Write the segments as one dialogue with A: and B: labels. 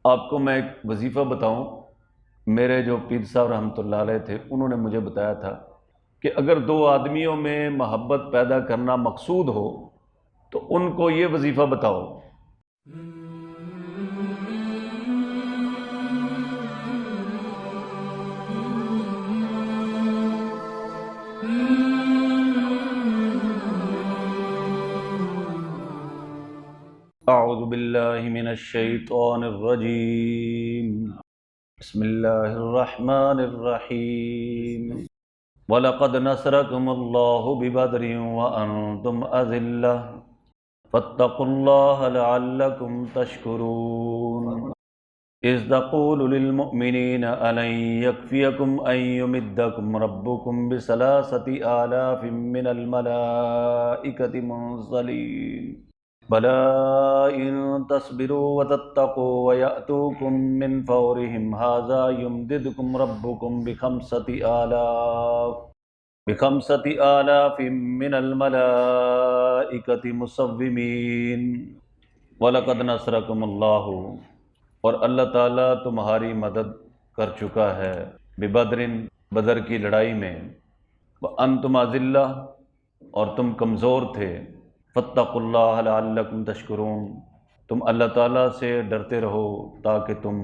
A: آپ کو میں ایک وظیفہ بتاؤں۔ میرے جو پیر صاحب رحمۃ اللہ علیہ تھے، انہوں نے مجھے بتایا تھا کہ اگر دو آدمیوں میں محبت پیدا کرنا مقصود ہو تو ان کو یہ وظیفہ بتاؤ۔ اعوذ باللہ من الشیطان الرجیم، بسم اللہ الرحمن الرحیم۔ وَلَقَدْ نَصَرَكُمُ اللَّهُ بِبَدْرٍ وَأَنْتُمْ أَذِلَّةٌ فَاتَّقُوا اللَّهَ لَعَلَّكُمْ تَشْكُرُونَ إِذْ تَقُولُ لِلْمُؤْمِنِينَ أَلَنْ يَكْفِيَكُمْ أَنْ يُمِدَّكُمْ رَبُّكُمْ بِثَلَاثَةِ آلَافٍ مِّنَ الْمَلَائِكَةِ مُنزَلِينَ بَلَىٰ إِن تَصْبِرُوا وَتَتَّقُوا وَيَأْتُوكُم مِّن فَوْرِهِمْ هَٰذَا يُمْدِدْكُمْ رَبُّكُم بِخَمْسَةِ آلَافٍ مِّنَ الْمَلَائِكَةِ مُصَوِّمِينَ وَلَقَدْ نَصَرَكُمُ اللَّهُ، اور اللہ تعالیٰ تمہاری مدد کر چکا ہے، بِبَدْرٍ، بدر کی لڑائی میں، وَأَنْتُمْ أَذِلَّةٌ، اور تم کمزور تھے، فَاتَّقُوا اللَّهَ لَعَلَّكُمْ تَشْكُرُونَ، تم اللہ تعالیٰ سے ڈرتے رہو تاکہ تم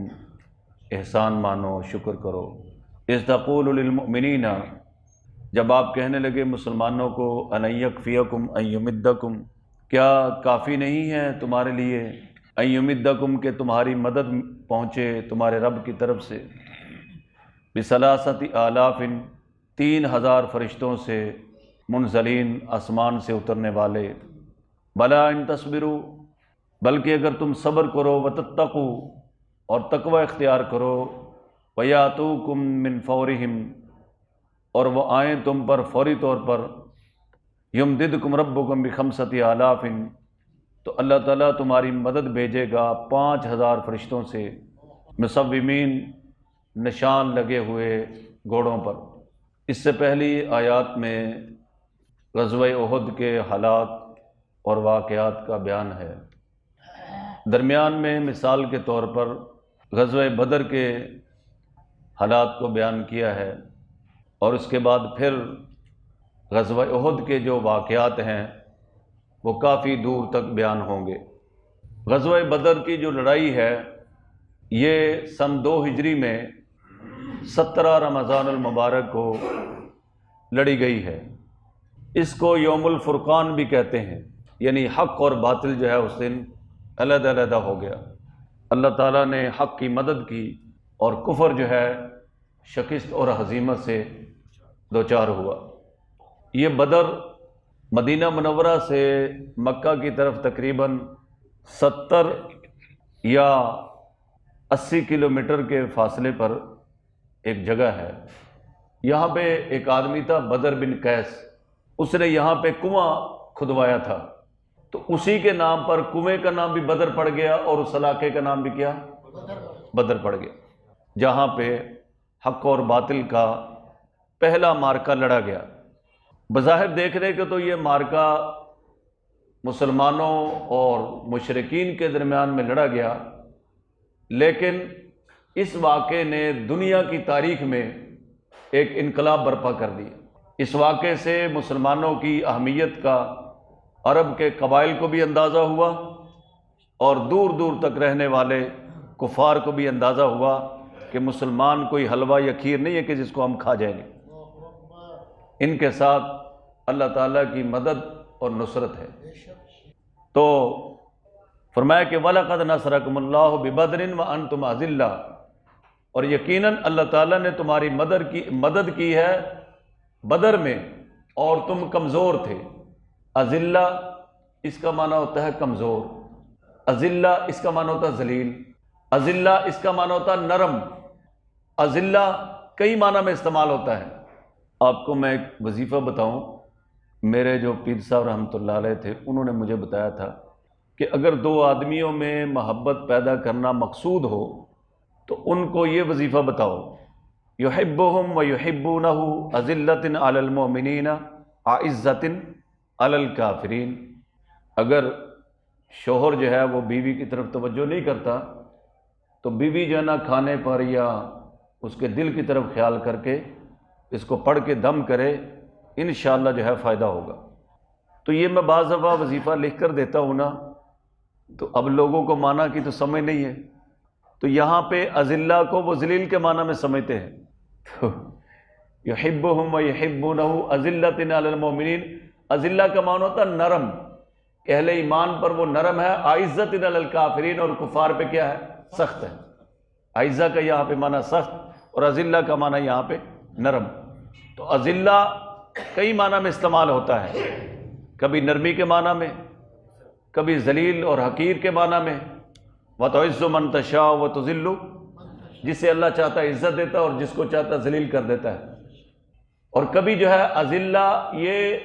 A: احسان مانو، شکر کرو۔ اِذْ تَقُولُ لِلْمُؤْمِنِينَ، جب آپ کہنے لگے مسلمانوں کو، أَلَنْ يَكْفِيَكُمْ أَنْ يُمِدَّكُمْ، کیا کافی نہیں ہے تمہارے لیے، أَنْ يُمِدَّكُمْ، کہ تمہاری مدد پہنچے تمہارے رب کی طرف سے، بِثَلَاثَةِ آلَافٍ، 3000 فرشتوں سے، منزلین، آسمان سے اترنے والے، بَلَىٰ إِن تَصْبِرُوا، بلکہ اگر تم صبر کرو، وَتَتَّقُوا، اور تقوی اختیار کرو، وَيَأْتُوكُم مِّن فَوْرِهِمْ، اور وہ آئیں تم پر فوری طور پر، يُمْدِدْكُمْ رَبُّكُمْ بِخَمْسَةِ آلَافٍ، تو اللہ تعالیٰ تمہاری مدد بھیجے گا 5000 فرشتوں سے، مصومین، نشان لگے ہوئے گھوڑوں پر۔ اس سے پہلی آیات میں غزوہ احد کے حالات اور واقعات کا بیان ہے۔ درمیان میں مثال کے طور پر غزوہ بدر کے حالات کو بیان کیا ہے، اور اس کے بعد پھر غزوہ احد کے جو واقعات ہیں وہ کافی دور تک بیان ہوں گے۔ غزوہ بدر کی جو لڑائی ہے یہ سن 2 ہجری میں 17 رمضان المبارک کو لڑی گئی ہے۔ اس کو یوم الفرقان بھی کہتے ہیں، یعنی حق اور باطل جو ہے اس دن علیحدہ علیحدہ ہو گیا۔ اللہ تعالیٰ نے حق کی مدد کی اور کفر جو ہے شکست اور ہزیمت سے دوچار ہوا۔ یہ بدر مدینہ منورہ سے مکہ کی طرف تقریباً 70 یا 80 کلومیٹر کے فاصلے پر ایک جگہ ہے۔ یہاں پہ ایک آدمی تھا بدر بن قیس، اس نے یہاں پہ کنواں کھدوایا تھا، تو اسی کے نام پر کنویں کا نام بھی بدر پڑ گیا، اور اس علاقے کا نام بھی کیا؟ بدر پڑ گیا، جہاں پہ حق اور باطل کا پہلا معرکہ لڑا گیا۔ بظاہر دیکھنے کے تو یہ معرکہ مسلمانوں اور مشرکین کے درمیان میں لڑا گیا، لیکن اس واقعے نے دنیا کی تاریخ میں ایک انقلاب برپا کر دی۔ اس واقعے سے مسلمانوں کی اہمیت کا عرب کے قبائل کو بھی اندازہ ہوا، اور دور دور تک رہنے والے کفار کو بھی اندازہ ہوا کہ مسلمان کوئی حلوہ یا کھیر نہیں ہے کہ جس کو ہم کھا جائیں گے، ان کے ساتھ اللہ تعالیٰ کی مدد اور نصرت ہے۔ تو فرمایا کہ وَلَقَدْ نَصَرَكُمُ اللَّهُ بِبَدْرٍ وَأَنْتُمْ أَذِلَّةٌ، اور یقیناً اللہ تعالیٰ نے تمہاری مدد کی ہے بدر میں، اور تم کمزور تھے۔ اذلہ اس کا معنی ہوتا ہے کمزور، اذلہ اس کا معنی ہوتا ہے ذلیل، اذلہ اس کا معنی ہوتا ہے نرم، اذلہ کئی معنی میں استعمال ہوتا ہے۔ آپ کو میں ایک وظیفہ بتاؤں۔ میرے جو پیر صاحب رحمۃ اللہ علیہ تھے، انہوں نے مجھے بتایا تھا کہ اگر دو آدمیوں میں محبت پیدا کرنا مقصود ہو تو ان کو یہ وظیفہ بتاؤ، یحبہم ویحبونہ، اذلۃ علی المؤمنین اعزۃ علی الکافرین۔ اگر شوہر جو ہے وہ بیوی کی طرف توجہ نہیں کرتا تو بیوی جو ہے نا کھانے پر یا اس کے دل کی طرف خیال کر کے اس کو پڑھ کے دم کرے، انشاءاللہ جو ہے فائدہ ہوگا۔ تو یہ میں بعض دفعہ وظیفہ لکھ کر دیتا ہوں نا، تو اب لوگوں کو معنی کی تو سمجھ نہیں ہے، تو یہاں پہ اذلہ کو وہ ذلیل کے معنی میں سمجھتے ہیں، تو یحبہم و یحبونہ، اذلۃ علی المؤمنین، اذلہ کا معنی ہوتا ہے نرم، اہل ایمان پر وہ نرم ہے، اعزۃ علی الکافرین، اور کفار پہ کیا ہے؟ سخت ہے۔ اعزہ کا یہاں پہ معنی سخت، اور اذلہ کا معنی یہاں پہ نرم۔ تو اذلہ کئی معنی میں استعمال ہوتا ہے، کبھی نرمی کے معنی میں، کبھی ذلیل اور حقیر کے معنی میں، وَتُعِزُّ مَن تَشَاءُ وَتُذِلُّ، جسے اللہ چاہتا ہے عزت دیتا ہے اور جس کو چاہتا ہے ذلیل کر دیتا ہے۔ اور کبھی جو ہے اذلہ یہ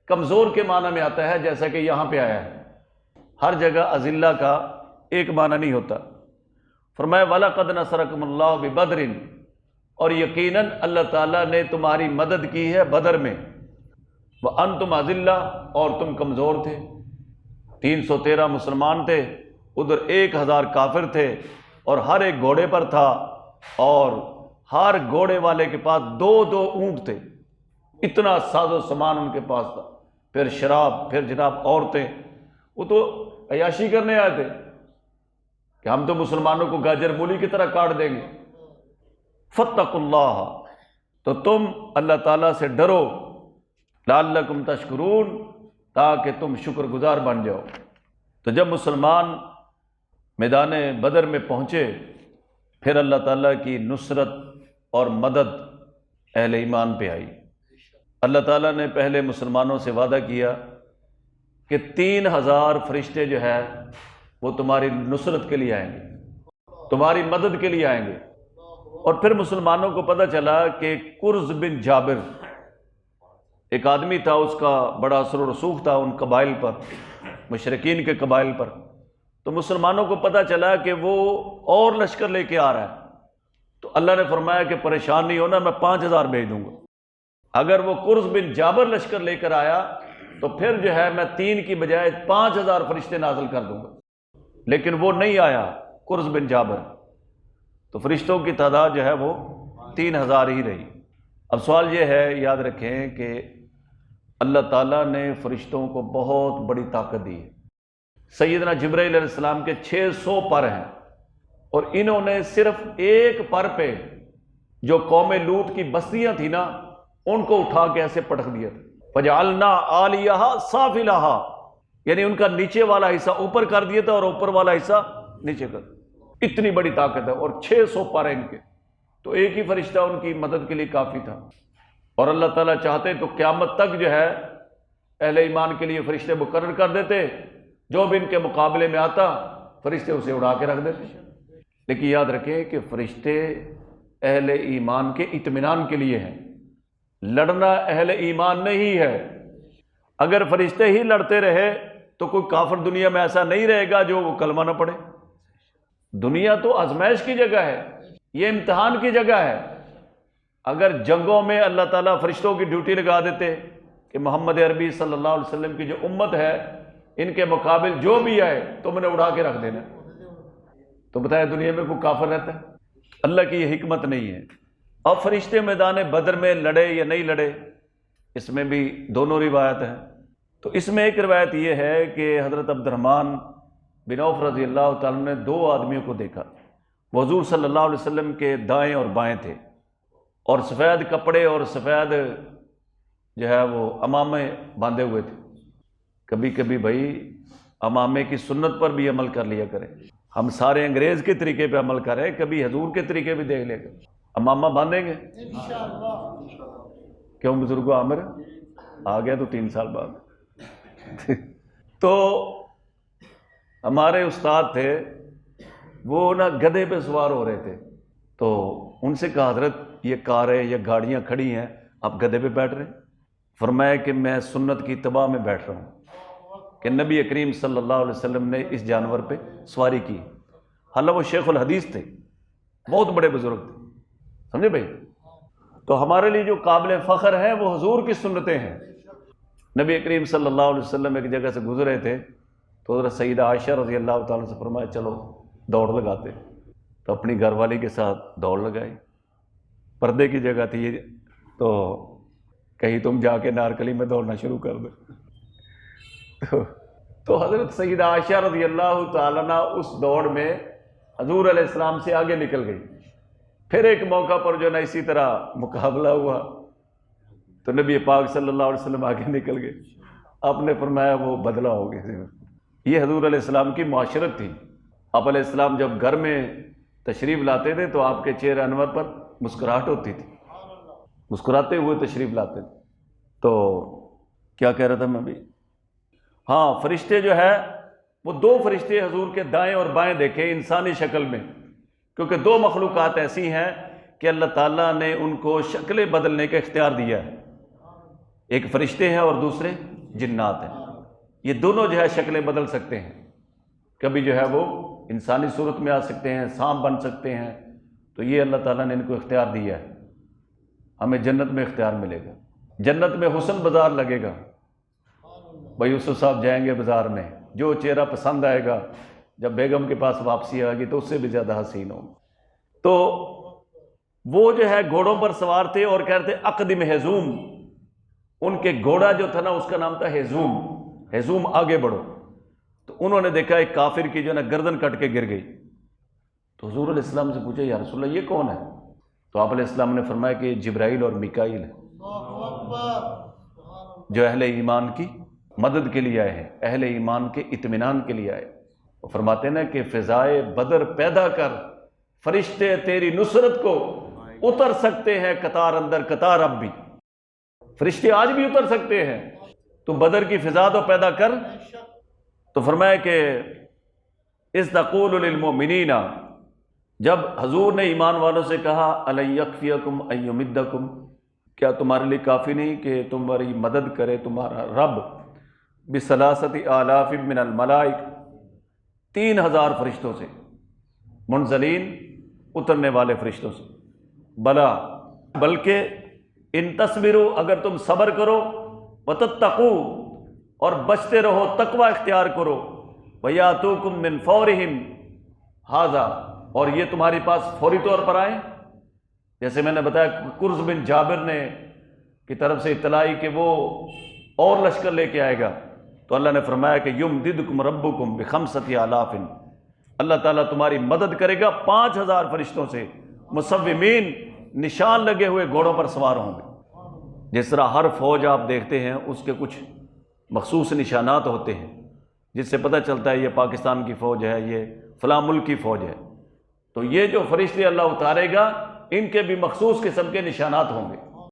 A: کمزور کے معنی میں آتا ہے، جیسا کہ یہاں پہ آیا ہے، ہر جگہ اذلہ کا ایک معنی نہیں ہوتا۔ فرمایا وَلَقَدْ نَصَرَكُمُ اللَّهُ بِبَدْرٍ، اور یقیناً اللہ تعالیٰ نے تمہاری مدد کی ہے بدر میں، وَأَنْتُمْ أَذِلَّةٌ، اور تم کمزور تھے، 313 مسلمان تھے، ادھر 1000 کافر تھے، اور ہر ایک گھوڑے پر تھا، اور ہر گھوڑے والے کے پاس 2 اونٹ تھے، اتنا ساز و سامان ان کے پاس تھا، پھر شراب، پھر جناب عورتیں، وہ تو عیاشی کرنے آئے تھے کہ ہم تو مسلمانوں کو گاجر مولی کی طرح کاٹ دیں گے۔ فاتقوا اللہ، تو تم اللہ تعالیٰ سے ڈرو، لعلکم تشکرون، تاکہ تم شکر گزار بن جاؤ۔ تو جب مسلمان میدان بدر میں پہنچے، پھر اللہ تعالیٰ کی نصرت اور مدد اہل ایمان پہ آئی۔ اللہ تعالیٰ نے پہلے مسلمانوں سے وعدہ کیا کہ 3000 فرشتے جو ہے وہ تمہاری نصرت کے لیے آئیں گے، تمہاری مدد کے لیے آئیں گے۔ اور پھر مسلمانوں کو پتہ چلا کہ کرز بن جابر ایک آدمی تھا، اس کا بڑا اثر و رسوخ تھا ان قبائل پر، مشرکین کے قبائل پر۔ تو مسلمانوں کو پتہ چلا کہ وہ اور لشکر لے کے آ رہا ہے، تو اللہ نے فرمایا کہ پریشان نہیں ہونا، میں 5000 بھیج دوں گا۔ اگر وہ کرز بن جابر لشکر لے کر آیا تو پھر جو ہے میں 3 کی بجائے 5000 فرشتے نازل کر دوں گا، لیکن وہ نہیں آیا کرز بن جابر، تو فرشتوں کی تعداد جو ہے وہ 3000 ہی رہی۔ اب سوال یہ ہے، یاد رکھیں کہ اللہ تعالیٰ نے فرشتوں کو بہت بڑی طاقت دی ہے۔ سیدنا جبرائیل علیہ السلام کے 600 پر ہیں، اور انہوں نے صرف ایک پر پہ جو قوم لوط کی بستیاں تھیں نا، ان کو اٹھا کے ایسے پٹک دیا تھا۔ فَجَعَلْنَا عَالِيَهَا سَافِلَهَا، یعنی ان کا نیچے والا حصہ اوپر کر دیا تھا اور اوپر والا حصہ نیچے کر دیا۔ اتنی بڑی طاقت ہے، اور 600 پر ہیں ان کے، تو ایک ہی فرشتہ ان کی مدد کے لیے کافی تھا۔ اور اللہ تعالیٰ چاہتے تو قیامت تک جو ہے اہل ایمان کے لیے فرشتے مقرر کر دیتے، جو بھی ان کے مقابلے میں آتا فرشتے اسے اڑا کے رکھ دیتے۔ لیکن یاد رکھیں کہ فرشتے اہل ایمان کے اطمینان کے لیے ہیں، لڑنا اہل ایمان نہیں ہے۔ اگر فرشتے ہی لڑتے رہے تو کوئی کافر دنیا میں ایسا نہیں رہے گا جو وہ کلمہ نہ پڑھے۔ دنیا تو آزمائش کی جگہ ہے، یہ امتحان کی جگہ ہے۔ اگر جنگوں میں اللہ تعالیٰ فرشتوں کی ڈیوٹی لگا دیتے کہ محمد عربی صلی اللہ علیہ وسلم کی جو امت ہے، ان کے مقابل جو بھی آئے تم نے اڑا کے رکھ دینا، تو بتائے دنیا میں کوئی کافر رہتا ہے؟ اللہ کی یہ حکمت نہیں ہے۔ اب فرشتے میدان بدر میں لڑے یا نہیں لڑے، اس میں بھی دونوں روایت ہیں۔ تو اس میں ایک روایت یہ ہے کہ حضرت عبد الرحمن بن عوف رضی اللہ تعالیٰ نے 2 آدمیوں کو دیکھا، وہ حضور صلی اللہ علیہ وسلم کے دائیں اور بائیں تھے، اور سفید کپڑے اور سفید جو ہے وہ امامے باندھے ہوئے تھے۔ کبھی کبھی بھائی امامے کی سنت پر بھی عمل کر لیا کریں، ہم سارے انگریز کے طریقے پہ عمل کریں، کبھی حضور کے طریقے بھی دیکھ لیں گے۔ امامہ باندھیں گے کیوں بزرگو؟ عامر آ گیا تو 3 سال بعد تو ہمارے استاد تھے، وہ نا گدھے پہ سوار ہو رہے تھے، تو ان سے کہا حضرت یہ کاریں یا گاڑیاں کھڑی ہیں، آپ گدھے پہ بیٹھ رہے ہیں؟ فرمایا کہ میں سنت کی اتباع میں بیٹھ رہا ہوں کہ نبی کریم صلی اللہ علیہ وسلم نے اس جانور پہ سواری کی۔ حالانکہ وہ شیخ الحدیث تھے، بہت بڑے بزرگ تھے، سمجھے بھائی؟ تو ہمارے لیے جو قابل فخر ہیں وہ حضور کی سنتیں ہیں۔ نبی کریم صلی اللہ علیہ وسلم ایک جگہ سے گزرے تھے، تو حضرت سیدہ عائشہ رضی اللہ تعالیٰ سے فرمایا چلو دوڑ لگاتے، تو اپنی گھر والی کے ساتھ دوڑ لگائی. پردے کی جگہ تھی یہ، تو کہیں تم جا کے نارکلی میں دوڑنا شروع کر دو. تو حضرت سیدہ عائشہ رضی اللہ تعالیٰ عنہ اس دوڑ میں حضور علیہ السلام سے آگے نکل گئی. پھر ایک موقع پر جو نا اسی طرح مقابلہ ہوا تو نبی پاک صلی اللہ علیہ وسلم آگے نکل گئے. آپ نے فرمایا وہ بدلہ ہو گیا. یہ حضور علیہ السلام کی معاشرت تھی. آپ علیہ السلام جب گھر میں تشریف لاتے تھے تو آپ کے چہرہ انور پر مسکراہٹ ہوتی تھی، مسکراتے ہوئے تشریف لاتے تھے. تو کیا کہہ رہا تھا میں ابھی؟ ہاں، فرشتے جو ہے وہ دو فرشتے حضور کے دائیں اور بائیں دیکھے انسانی شکل میں، کیونکہ دو مخلوقات ایسی ہیں کہ اللہ تعالیٰ نے ان کو شکلیں بدلنے کا اختیار دیا ہے. ایک فرشتے ہیں اور دوسرے جنات ہیں. یہ دونوں جو ہے شکلیں بدل سکتے ہیں. کبھی جو ہے وہ انسانی صورت میں آ سکتے ہیں، سانپ بن سکتے ہیں. تو یہ اللہ تعالیٰ نے ان کو اختیار دیا ہے. ہمیں جنت میں اختیار ملے گا. جنت میں حسن بازار لگے گا. بھائی یوسف صاحب جائیں گے بازار میں، جو چہرہ پسند آئے گا، جب بیگم کے پاس واپسی آئے گی تو اس سے بھی زیادہ حسین ہوگا. تو وہ جو ہے گھوڑوں پر سوار تھے اور کہتے اقدم ہیزوم. ان کے گھوڑا جو تھا نا اس کا نام تھا ہیزوم. ہیزوم آگے بڑھو. تو انہوں نے دیکھا ایک کافر کی جو نا گردن کٹ کے گر گئی. تو حضور علیہ السلام سے پوچھا یا رسول اللہ یہ کون ہے؟ تو آپ علیہ السلام نے فرمایا کہ جبرائیل اور میکائیل ہے، جو اہل ایمان کی مدد کے لیے آئے ہیں، اہل ایمان کے اطمینان کے لیے آئے. وہ فرماتے ہیں نا کہ فضائے بدر پیدا کر، فرشتے تیری نصرت کو اتر سکتے ہیں قطار اندر قطار. اب بھی فرشتے آج بھی اتر سکتے ہیں. تو بدر کی فضا تو پیدا کر. تو فرمایا کہ اذ تقول للمؤمنین، جب حضور نے ایمان والوں سے کہا الی یکفیکم ان یمدکم، کیا تمہارے لیے کافی نہیں کہ تمہاری مدد کرے تمہارا رب بثلاثۃ آلاف من الملائک، 3000 فرشتوں سے، منزلین اترنے والے فرشتوں سے. بلا، بلکہ ان تصبروا، اگر تم صبر کرو، وتتقوا، اور بچتے رہو، تقوی اختیار کرو، ویاتوکم من فورہم ھذا، اور یہ تمہارے پاس فوری طور پر آئیں. جیسے میں نے بتایا کرز بن جابر نے کی طرف سے اطلاع کہ وہ اور لشکر لے کے آئے گا. تو اللہ نے فرمایا کہ یمددکم ربکم بخمسۃ آلاف، اللہ تعالیٰ تمہاری مدد کرے گا 5000 فرشتوں سے، مصومین، نشان لگے ہوئے گھوڑوں پر سوار ہوں گے. جس طرح ہر فوج آپ دیکھتے ہیں اس کے کچھ مخصوص نشانات ہوتے ہیں جس سے پتہ چلتا ہے یہ پاکستان کی فوج ہے، یہ فلاں ملک کی فوج ہے. تو یہ جو فرشتے اللہ اتارے گا ان کے بھی مخصوص قسم کے نشانات ہوں گے.